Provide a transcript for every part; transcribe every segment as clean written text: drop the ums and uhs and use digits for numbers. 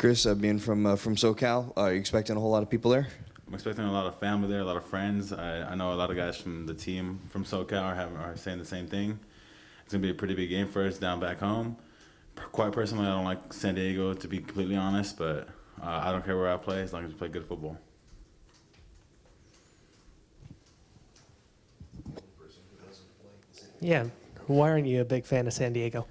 Chris, being from SoCal, are you expecting a whole lot of people there? I'm expecting a lot of family there, a lot of friends. I know a lot of guys from the team from SoCal are saying the same thing. It's going to be a pretty big game for us down back home. Quite personally, I don't like San Diego, to be completely honest, but I don't care where I play as long as we play good football. Yeah. Why aren't you a big fan of San Diego?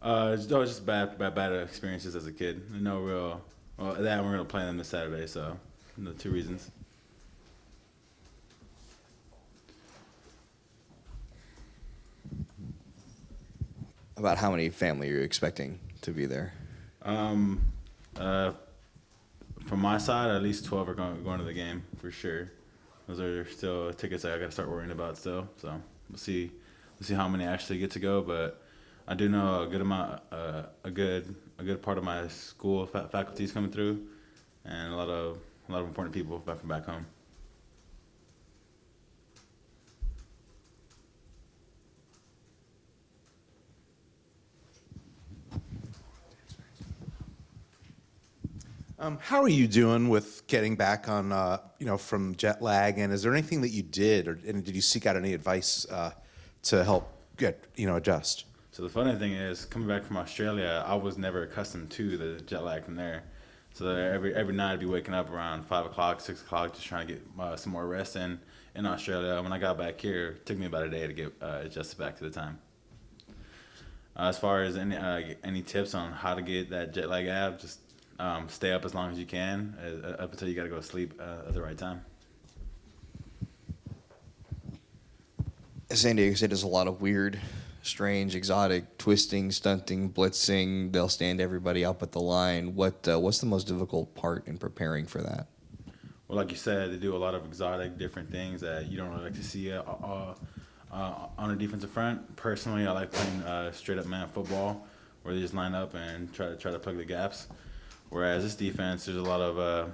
Just bad experiences as a kid. No real. Well, that we're gonna play them this Saturday, so the two reasons. About how many family are you expecting to be there? Um, uh, from my side, at least 12 are going to the game for sure. Those are still tickets I got to start worrying about still. So we'll see how many actually get to go, but I do know a good amount, a good part of my school faculty is coming through, and a lot of important people from back home. How are you doing with getting back on, from jet lag? And is there anything that you did, and did you seek out any advice to help adjust? So the funny thing is, coming back from Australia, I was never accustomed to the jet lag from there. So every night I'd be waking up around 5 o'clock, 6 o'clock, just trying to get some more rest in Australia. When I got back here, it took me about a day to get adjusted back to the time. As far as any tips on how to get that jet lag out, just stay up as long as you can, up until you got to go to sleep at the right time. San Diego State does a lot of weird, strange, exotic twisting, stunting, blitzing. They'll stand everybody up at the line. What's the most difficult part in preparing for that? Well, like you said, they do a lot of exotic, different things that you don't really like to see on a defensive front. Personally, I like playing straight-up man football, where they just line up and try to plug the gaps. Whereas this defense, there's a lot of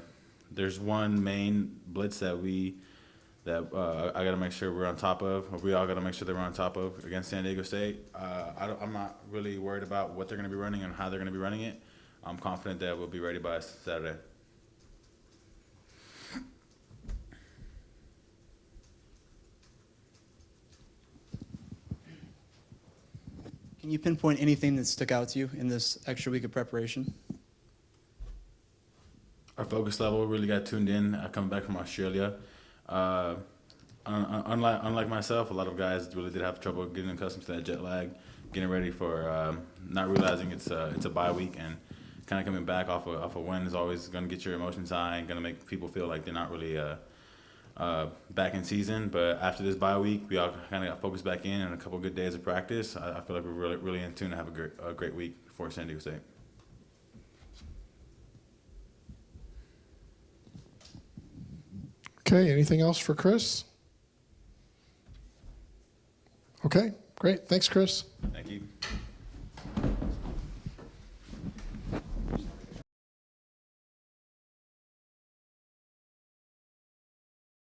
there's one main blitz that I got to make sure we're on top of, or we all got to make sure that we're on top of against San Diego State. I'm not really worried about what they're going to be running and how they're going to be running it. I'm confident that we'll be ready by Saturday. Can you pinpoint anything that stuck out to you in this extra week of preparation? Our focus level really got tuned in coming back from Australia. Unlike myself, a lot of guys really did have trouble getting accustomed to that jet lag, getting ready for not realizing it's a bye week, and kind of coming back off a win is always going to get your emotions high and going to make people feel like they're not really back in season. But after this bye week, we all kind of got focused back in, and a couple good days of practice. I feel like we're really in tune to have a great week for San Diego State. Okay, anything else for Chris? Okay, great. Thanks, Chris. Thank you.